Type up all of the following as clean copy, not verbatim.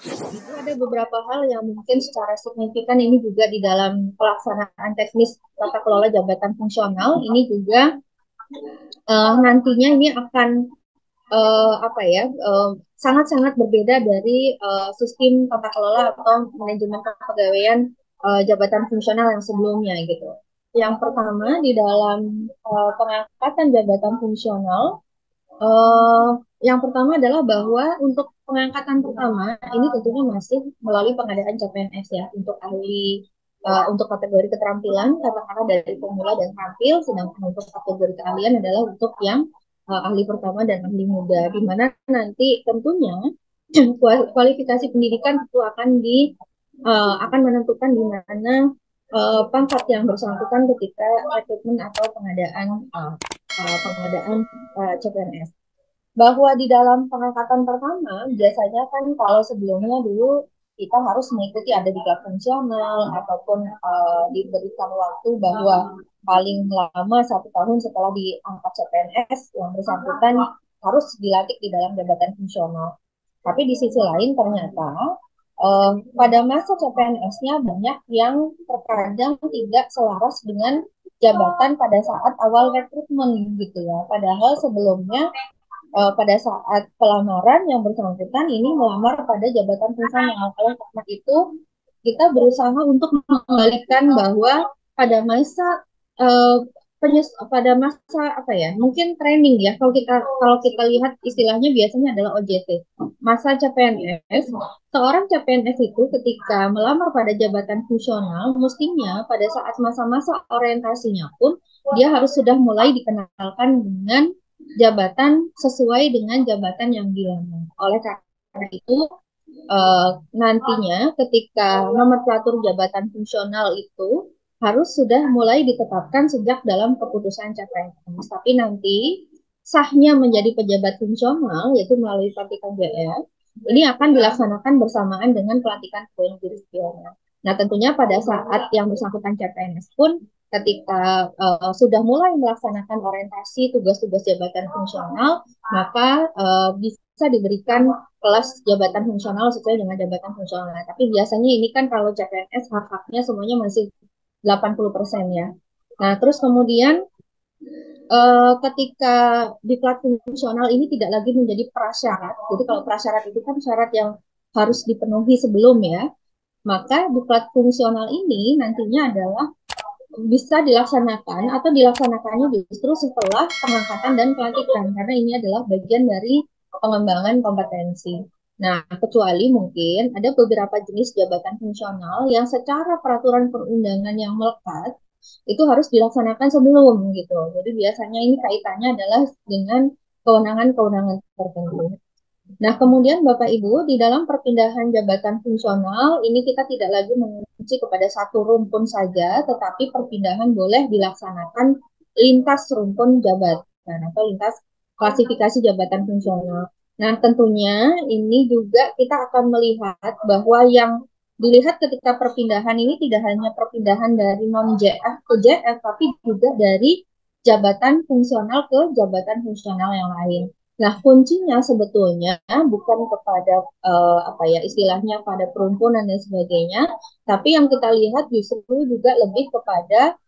Itu ada beberapa hal yang mungkin secara signifikan ini juga di dalam pelaksanaan teknis tata kelola jabatan fungsional ini juga nantinya ini akan apa ya sangat-sangat berbeda dari sistem tata kelola atau manajemen kepegawaian jabatan fungsional yang sebelumnya gitu. Yang pertama di dalam pengangkatan jabatan fungsional, eh, yang pertama adalah bahwa untuk pengangkatan pertama ini tentunya masih melalui pengadaan CPNS ya untuk ahli untuk kategori keterampilan katakanlah dari pemula dan terampil, sedangkan untuk kategori keahlian adalah untuk yang ahli pertama dan ahli muda, di mana nanti tentunya kualifikasi pendidikan itu akan menentukan di mana pangkat yang bersangkutan ketika rekrutmen atau pengadaan CPNS. Bahwa di dalam pengangkatan pertama biasanya kan kalau sebelumnya dulu kita harus mengikuti ada diklat fungsional ataupun diberikan waktu bahwa paling lama 1 tahun setelah diangkat CPNS yang bersangkutan harus dilantik di dalam jabatan fungsional. Tapi di sisi lain ternyata pada masa CPNS-nya banyak yang terkadang tidak selaras dengan jabatan pada saat awal rekrutmen gitu ya. Padahal sebelumnya pada saat pelamaran yang bersangkutan ini melamar pada jabatan fungsional. Oleh karena itu, kita berusaha untuk mengalihkan bahwa pada masa uh, pada masa apa ya, mungkin training ya. Kalau kita lihat istilahnya biasanya adalah OJT. Masa CPNS, seorang CPNS itu ketika melamar pada jabatan fungsional, mestinya pada saat masa-masa orientasinya pun dia harus sudah mulai dikenalkan dengan jabatan sesuai dengan jabatan yang dilamar. Oleh karena itu, nantinya ketika nomenklatur jabatan fungsional itu harus sudah mulai ditetapkan sejak dalam keputusan CPNS. Tapi nanti sahnya menjadi pejabat fungsional yaitu melalui pelantikan JR ini akan dilaksanakan bersamaan dengan pelantikan poin jurisdiksional. Nah, tentunya pada saat yang bersangkutan CPNS pun ketika sudah mulai melaksanakan orientasi tugas-tugas jabatan fungsional, maka bisa diberikan kelas jabatan fungsional sesuai dengan jabatan fungsional. Tapi biasanya ini kan kalau CPNS hak-haknya semuanya masih 80% ya. Nah, terus kemudian ketika diklat fungsional ini tidak lagi menjadi prasyarat. Jadi kalau prasyarat itu kan syarat yang harus dipenuhi sebelum ya. Maka diklat fungsional ini nantinya adalah bisa dilaksanakan atau dilaksanakannya justru setelah pengangkatan dan pelantikan karena ini adalah bagian dari pengembangan kompetensi. Nah, kecuali mungkin ada beberapa jenis jabatan fungsional yang secara peraturan perundangan yang melekat itu harus dilaksanakan sebelum gitu. Jadi biasanya ini kaitannya adalah dengan kewenangan-kewenangan tertentu. Nah, kemudian Bapak Ibu, di dalam perpindahan jabatan fungsional, ini kita tidak lagi mengunci kepada satu rumpun saja, tetapi perpindahan boleh dilaksanakan lintas rumpun jabatan atau lintas klasifikasi jabatan fungsional. Nah, tentunya ini juga kita akan melihat bahwa yang dilihat ketika perpindahan ini tidak hanya perpindahan dari non-JF ke JF, tapi juga dari jabatan fungsional ke jabatan fungsional yang lain. Nah, kuncinya sebetulnya bukan kepada apa ya istilahnya pada perumpunan dan sebagainya, tapi yang kita lihat justru juga lebih kepada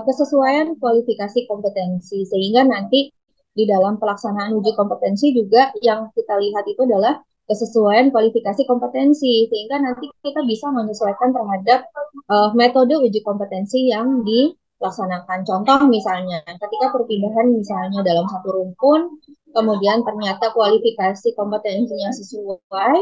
kesesuaian kualifikasi kompetensi sehingga nanti di dalam pelaksanaan uji kompetensi juga yang kita lihat itu adalah kesesuaian kualifikasi kompetensi sehingga nanti kita bisa menyesuaikan terhadap metode uji kompetensi yang dilaksanakan. Contoh misalnya ketika perpindahan misalnya dalam satu rumpun kemudian ternyata kualifikasi kompetensinya sesuai,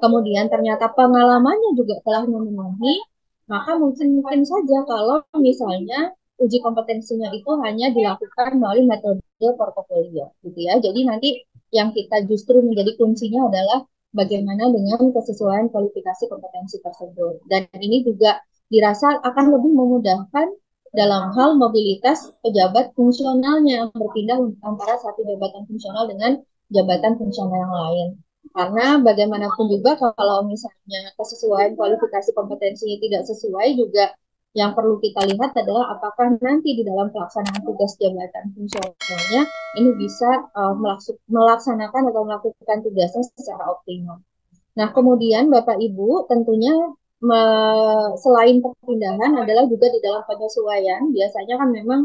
kemudian ternyata pengalamannya juga telah memenuhi, maka mungkin saja kalau misalnya uji kompetensinya itu hanya dilakukan melalui metode portofolio, gitu ya. Jadi nanti yang kita justru menjadi kuncinya adalah bagaimana dengan kesesuaian kualifikasi kompetensi tersebut. Dan ini juga dirasa akan lebih memudahkan dalam hal mobilitas pejabat fungsionalnya yang berpindah antara satu jabatan fungsional dengan jabatan fungsional yang lain. Karena bagaimanapun juga kalau misalnya kesesuaian kualifikasi kompetensinya tidak sesuai juga yang perlu kita lihat adalah apakah nanti di dalam pelaksanaan tugas jabatan fungsionalnya ini bisa melaksanakan atau melakukan tugasnya secara optimal. Nah, kemudian Bapak Ibu tentunya selain perpindahan adalah juga di dalam penyesuaian. Biasanya kan memang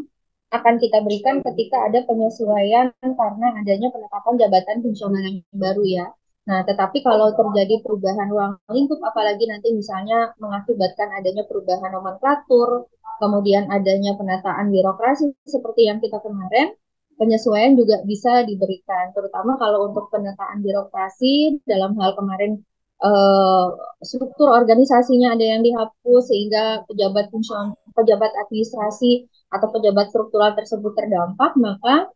akan kita berikan ketika ada penyesuaian karena adanya penetapan jabatan fungsional yang baru ya. Nah, tetapi kalau terjadi perubahan ruang lingkup, apalagi nanti misalnya mengakibatkan adanya perubahan nomenklatur, kemudian adanya penataan birokrasi seperti yang kita kemarin, penyesuaian juga bisa diberikan, terutama kalau untuk penataan birokrasi dalam hal kemarin eh, struktur organisasinya ada yang dihapus sehingga pejabat administrasi atau pejabat struktural tersebut terdampak, maka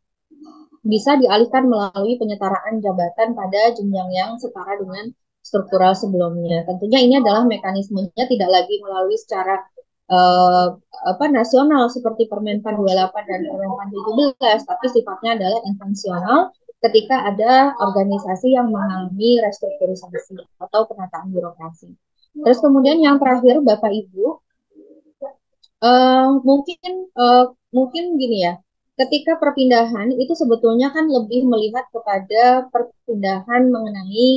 bisa dialihkan melalui penyetaraan jabatan pada jenjang yang setara dengan struktural sebelumnya. Tentunya ini adalah mekanismenya tidak lagi melalui secara eh, nasional seperti Permenpan 28 dan Permenpan 17, tapi sifatnya adalah instansional ketika ada organisasi yang mengalami restrukturisasi atau penataan birokrasi. Terus kemudian yang terakhir Bapak Ibu, Eh, mungkin eh, mungkin gini ya, ketika perpindahan itu sebetulnya kan lebih melihat kepada perpindahan mengenai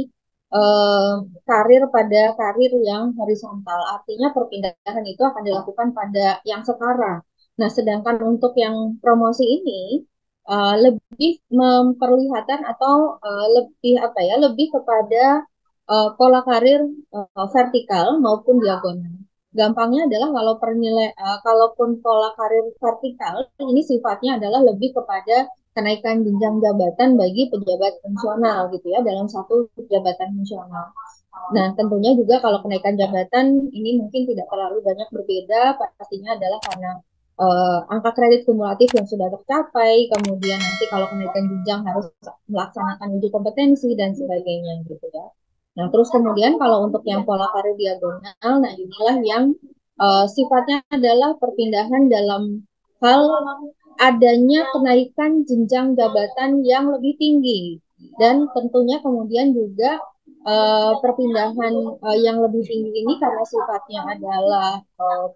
eh, karir pada karir yang horizontal. Artinya perpindahan itu akan dilakukan pada yang setara. Nah, sedangkan untuk yang promosi ini lebih memperlihatkan atau lebih apa ya, lebih kepada pola karir vertikal maupun diagonal. Gampangnya adalah kalau kalaupun pola karir vertikal ini sifatnya adalah lebih kepada kenaikan jenjang jabatan bagi pejabat fungsional gitu ya dalam satu jabatan fungsional. Nah, tentunya juga kalau kenaikan jabatan ini mungkin tidak terlalu banyak berbeda, pastinya adalah karena angka kredit kumulatif yang sudah tercapai, kemudian nanti kalau kenaikan jenjang harus melaksanakan uji kompetensi dan sebagainya gitu ya. Nah, terus kemudian kalau untuk yang pola karir diagonal, nah inilah yang sifatnya adalah perpindahan dalam hal adanya kenaikan jenjang jabatan yang lebih tinggi. Dan tentunya kemudian juga perpindahan yang lebih tinggi ini karena sifatnya adalah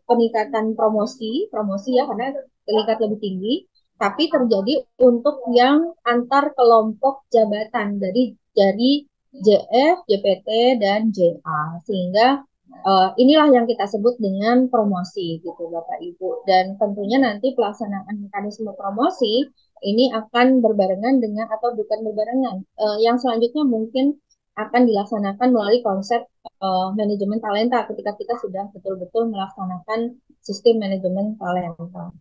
peningkatan promosi ya karena tingkat lebih tinggi, tapi terjadi untuk yang antar kelompok jabatan dari JF, JPT, dan JA. Sehingga inilah yang kita sebut dengan promosi gitu Bapak Ibu. Dan tentunya nanti pelaksanaan mekanisme promosi ini akan berbarengan dengan atau bukan berbarengan. Yang selanjutnya mungkin akan dilaksanakan melalui konsep manajemen talenta ketika kita sudah betul-betul melaksanakan sistem manajemen talenta.